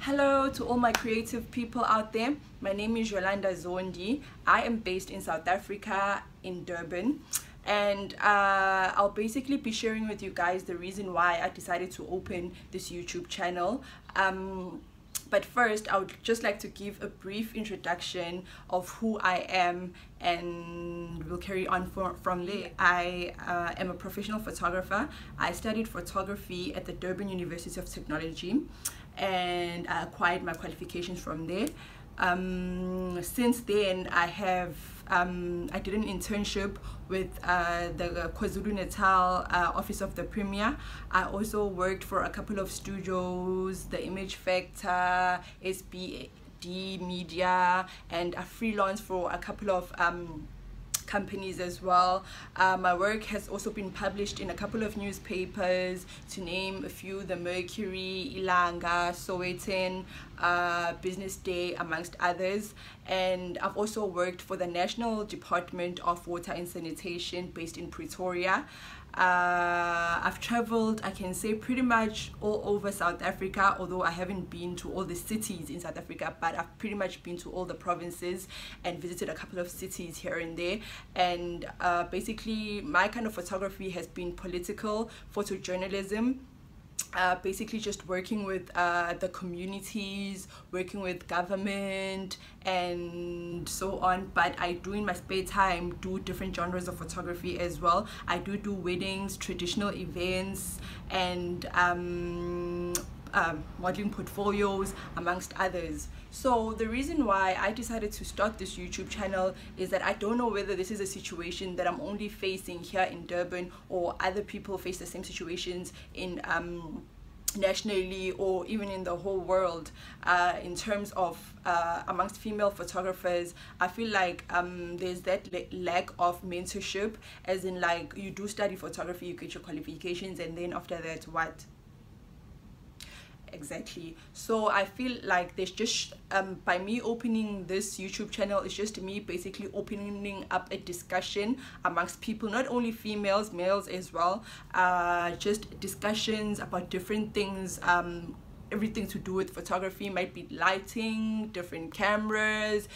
Hello to all my creative people out there. My name is Yolanda Zondi. I am based in South Africa, in Durban. And I'll basically be sharing with you guys the reason why I decided to open this YouTube channel. But first, I would just like to give a brief introduction of who I am, and we'll carry on from there. I am a professional photographer. I studied photography at the Durban University of Technology, and I acquired my qualifications from there. Since then, I did an internship with the KwaZulu-Natal office of the Premier. I also worked for a couple of studios, the Image Factor, SBD Media, and I freelanced for a couple of companies as well. My work has also been published in a couple of newspapers, to name a few: the Mercury, Yolanda, Sowetan, Business Day, amongst others. And I've also worked for the National Department of Water and Sanitation based in Pretoria. I've traveled, I can say, pretty much all over South Africa, although I haven't been to all the cities in South Africa, but I've pretty much been to all the provinces and visited a couple of cities here and there. And basically my kind of photography has been political photojournalism. Basically just working with the communities, working with government and so on. But I do, in my spare time, do different genres of photography as well. I do weddings, traditional events, and modeling portfolios, amongst others. So the reason why I decided to start this YouTube channel is that I don't know whether this is a situation that I'm only facing here in Durban, or other people face the same situations in nationally or even in the whole world. In terms of amongst female photographers, I feel like there's that lack of mentorship, as in, like, you do study photography, you get your qualifications, and then after that, what? Exactly. So I feel like there's just by me opening this YouTube channel, it's just me basically opening up a discussion amongst people, not only females, males as well, just discussions about different things, everything to do with photography. Might be lighting, different cameras,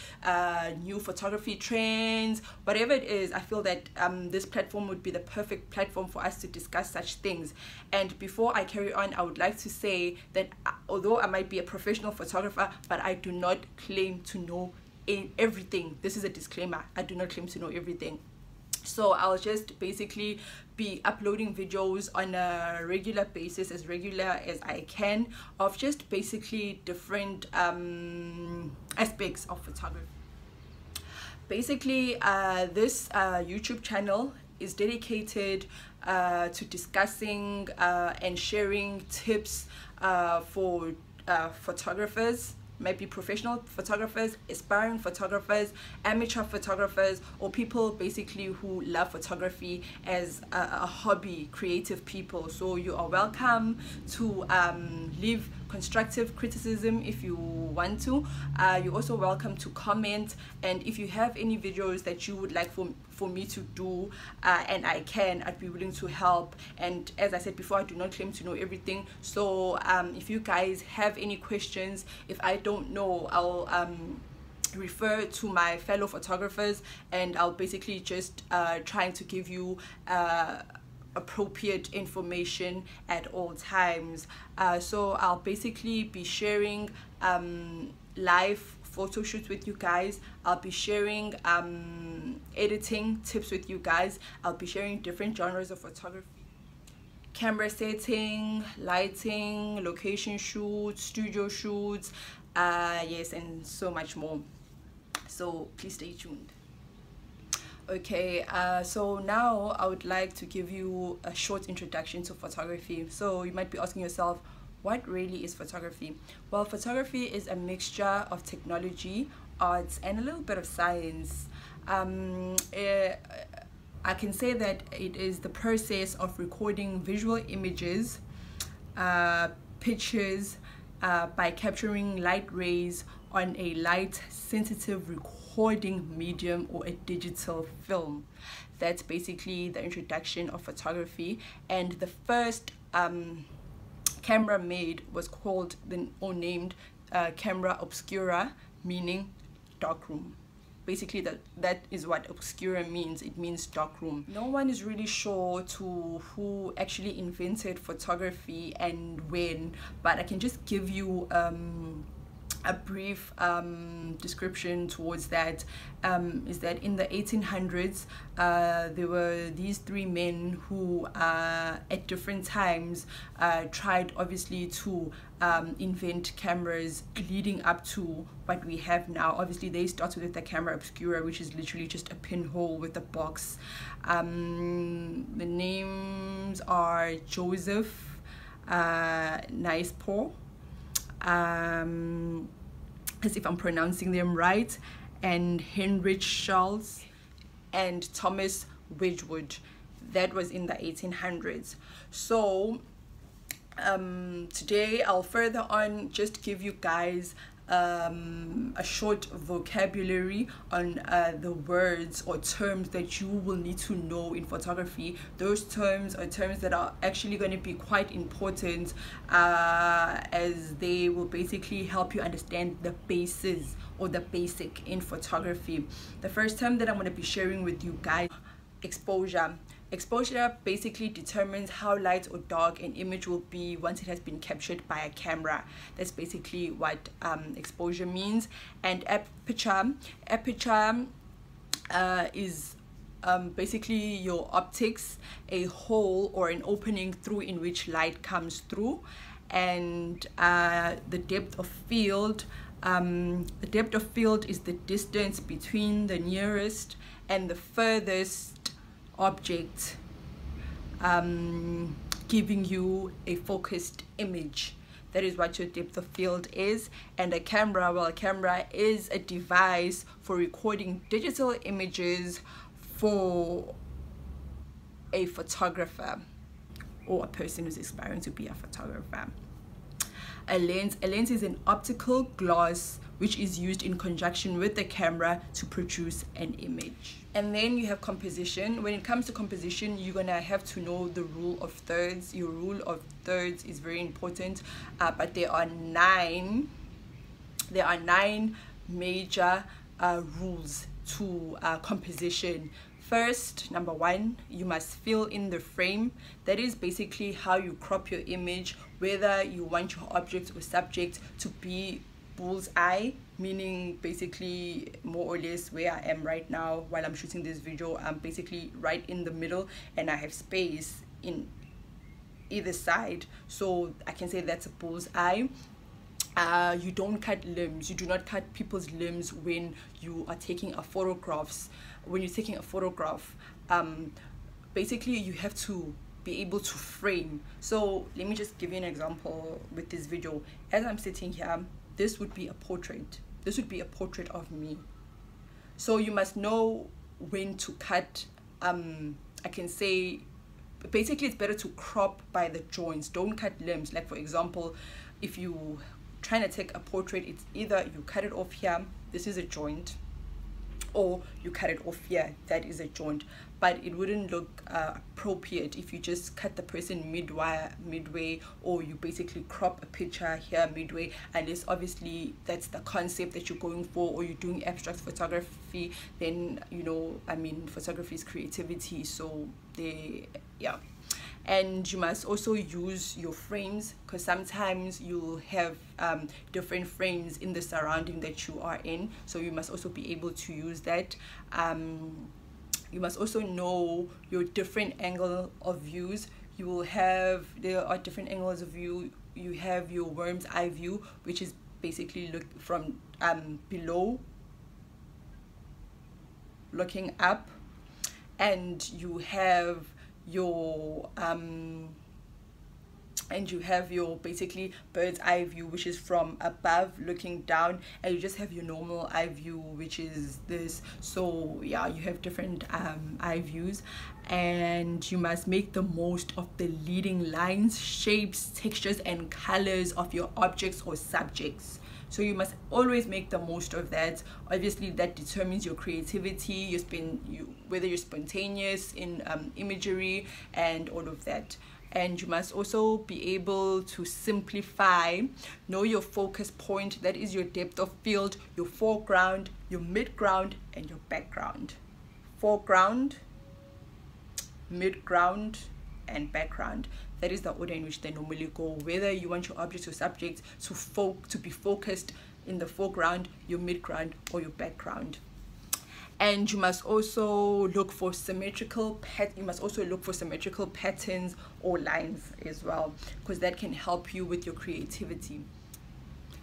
new photography trends, whatever it is. I feel that this platform would be the perfect platform for us to discuss such things. And before I carry on, I would like to say that although I might be a professional photographer, but I do not claim to know everything. This is a disclaimer. I do not claim to know everything. So I'll just basically be uploading videos on a regular basis, as regular as I can, of just basically different aspects of photography. Basically, this YouTube channel is dedicated to discussing and sharing tips for photographers, maybe professional photographers, aspiring photographers, amateur photographers, or people basically who love photography as a hobby, creative people. So you are welcome to leave constructive criticism if you want to. You're also welcome to comment, and if you have any videos that you would like for me to do, and I'd be willing to help. And as I said before, I do not claim to know everything. So if you guys have any questions, if I don't know, I'll refer to my fellow photographers, and I'll basically just trying to give you appropriate information at all times. So I'll basically be sharing live photo shoots with you guys. I'll be sharing editing tips with you guys. I'll be sharing different genres of photography, camera setting, lighting, location shoots, studio shoots, yes, and so much more. So please stay tuned. Okay, so now I would like to give you a short introduction to photography. So you might be asking yourself, what really is photography? Well, photography is a mixture of technology, arts, and a little bit of science. I can say that it is the process of recording visual images, pictures, by capturing light rays on a light sensitive recording medium or a digital film. That's basically the introduction of photography. And the first camera made was called or named camera obscura, meaning dark room. Basically that is what obscura means. It means dark room. No one is really sure to who actually invented photography and when, but I can just give you a brief description towards that. Is that in the 1800s there were these three men who at different times tried obviously to invent cameras leading up to what we have now. Obviously they started with the camera obscura, which is literally just a pinhole with a box. The names are Joseph Nicepo, as if I'm pronouncing them right, and Heinrich Charles and Thomas Wedgwood. That was in the 1800s. So today I'll further on just give you guys a short vocabulary on the words or terms that you will need to know in photography. Those terms are terms that are actually going to be quite important, as they will basically help you understand the basis or the basic in photography. The first term that I'm going to be sharing with you guys, exposure. Exposure basically determines how light or dark an image will be once it has been captured by a camera. That's basically what exposure means. And aperture is basically your optics, a hole or an opening through in which light comes through. And the depth of field. The depth of field is the distance between the nearest and the furthest object, giving you a focused image. That is what your depth of field is. And a camera, well, a camera is a device for recording digital images for a photographer or a person who's aspiring to be a photographer. A lens is an optical glass which is used in conjunction with the camera to produce an image. And then you have composition. When it comes to composition, you're gonna have to know the rule of thirds. Your rule of thirds is very important, but there are nine major rules to composition. First, number one, you must fill in the frame. That is basically how you crop your image, whether you want your object or subject to be bullseye, meaning basically more or less where I am right now while I'm shooting this video. I'm basically right in the middle and I have space in either side, so I can say that's a bullseye. You don't cut limbs. You do not cut people's limbs when you are taking a photograph. When you're taking a photograph, basically you have to be able to frame. So let me just give you an example with this video. As I'm sitting here, this would be a portrait. This would be a portrait of me. So you must know when to cut. I can say basically it's better to crop by the joints. Don't cut limbs. Like for example, if you trying to take a portrait, it's either you cut it off here, this is a joint, or you cut it off here, that is a joint. But it wouldn't look appropriate if you just cut the person midway, or you basically crop a picture here midway, unless obviously that's the concept that you're going for, or you're doing abstract photography. Then, you know, I mean, photography is creativity, so yeah. And you must also use your frames, because sometimes you'll have different frames in the surrounding that you are in, so you must also be able to use that. You must also know your different angle of views. You will have, there are different angles of view. You have your worm's eye view, which is basically look from below looking up, and you have your basically bird's eye view, which is from above looking down, and you just have your normal eye view, which is this. So yeah, you have different eye views, and you must make the most of the leading lines, shapes, textures and colors of your objects or subjects. So you must always make the most of that. Obviously that determines your creativity, whether you're spontaneous in imagery and all of that. and you must also be able to simplify, know your focus point, that is your depth of field, your foreground, your midground, and your background. Foreground, midground, and background. That is the order in which they normally go. Whether you want your objects or subjects to be focused in the foreground, your midground, or your background. And you must also look for symmetrical patterns or lines as well, because that can help you with your creativity.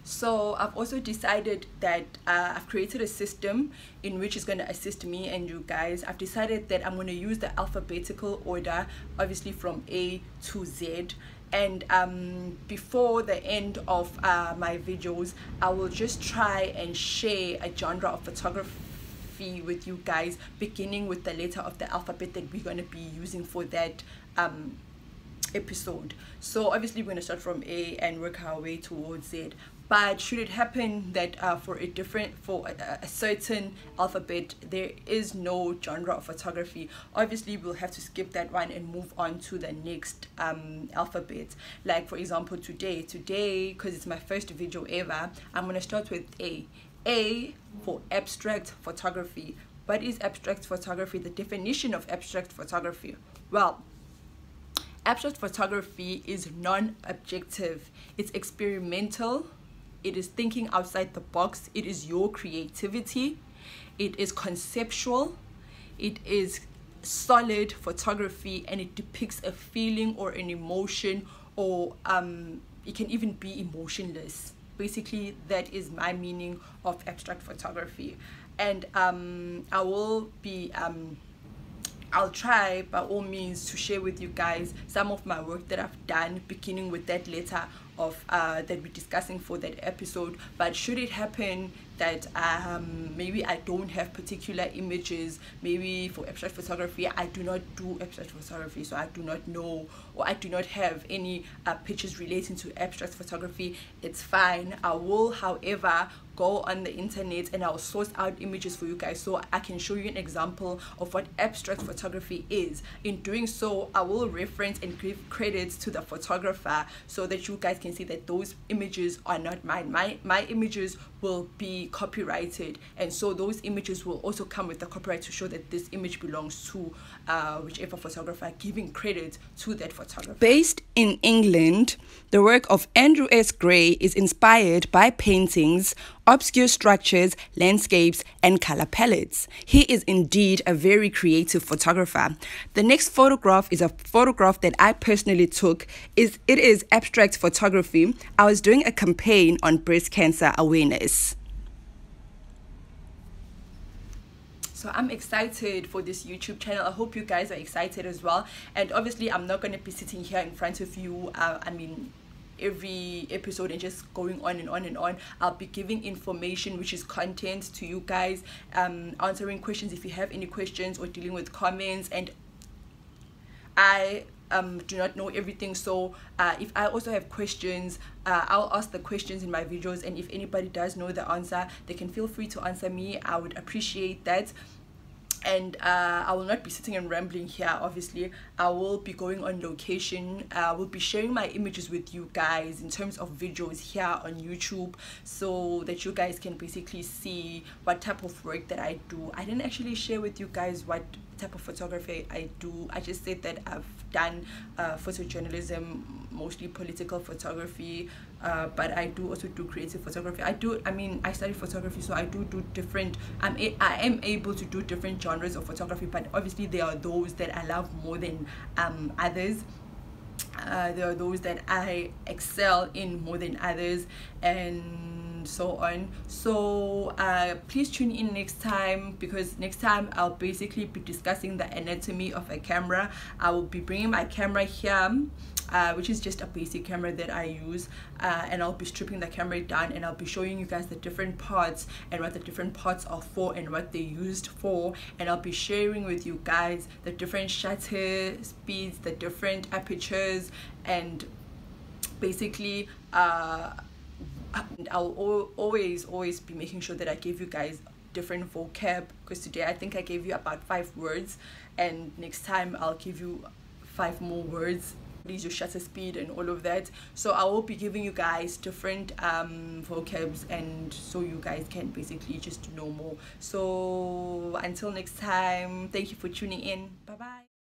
So I've also decided that I've created a system in which is going to assist me and you guys. I've decided that I'm going to use the alphabetical order, obviously from A to Z. And before the end of my videos, I will just try and share a genre of photography with you guys, beginning with the letter of the alphabet that we're going to be using for that episode. So obviously we're going to start from A and work our way towards Z. But should it happen that for a certain alphabet there is no genre of photography, obviously we'll have to skip that one and move on to the next alphabet. Like for example today, because it's my first video ever, I'm going to start with A for abstract photography. What is abstract photography? The definition of abstract photography. Well, abstract photography is non-objective, it's experimental, it is thinking outside the box, it is your creativity, it is conceptual, it is solid photography, and it depicts a feeling or an emotion, or it can even be emotionless. Basically, that is my meaning of abstract photography. And I'll try by all means to share with you guys some of my work that I've done, beginning with that letter of that we're discussing for that episode. But should it happen that maybe I don't have particular images, maybe for abstract photography I do not do abstract photography, so I do not know, or I do not have any pictures relating to abstract photography, it's fine. I will however go on the internet and I'll source out images for you guys so I can show you an example of what abstract photography is. In doing so, I will reference and give credits to the photographer so that you guys can see that those images are not mine. My images will be copyrighted, and so those images will also come with the copyright to show that this image belongs to whichever photographer, giving credit to that photographer. Based in England, the work of Andrew S. Gray is inspired by paintings, obscure structures, landscapes, and color palettes. He is indeed a very creative photographer. The next photograph is a photograph that I personally took. It is abstract photography. I was doing a campaign on breast cancer awareness. So I'm excited for this YouTube channel. I hope you guys are excited as well. And obviously I'm not going to be sitting here in front of you every episode and just going on and on and on. I'll be giving information, which is content, to you guys, answering questions if you have any questions, or dealing with comments. And I do not know everything, so if I also have questions, I'll ask the questions in my videos, and if anybody does know the answer, they can feel free to answer me. I would appreciate that. And I will not be sitting and rambling here. Obviously I will be going on location. I will be sharing my images with you guys in terms of videos here on YouTube, so that you guys can basically see what type of work that I do. I didn't actually share with you guys what type of photography I do. I just said that I've done photojournalism, mostly political photography, but I do also do creative photography. I study photography, so I do different, I am able to do different genres of photography, but obviously there are those that I love more than others. There are those that I excel in more than others, and so on. So please tune in next time, because next time I'll basically be discussing the anatomy of a camera. I will be bringing my camera here, which is just a basic camera that I use, and I'll be stripping the camera down, and I'll be showing you guys the different parts and what the different parts are for and what they're used for. And I'll be sharing with you guys the different shutter speeds, the different apertures, and basically I'll always be making sure that I give you guys different vocab, because today I think I gave you about 5 words, and next time I'll give you 5 more words, is your shutter speed and all of that. So I will be giving you guys different vocabs, and so you guys can basically just know more. So until next time, thank you for tuning in. Bye bye.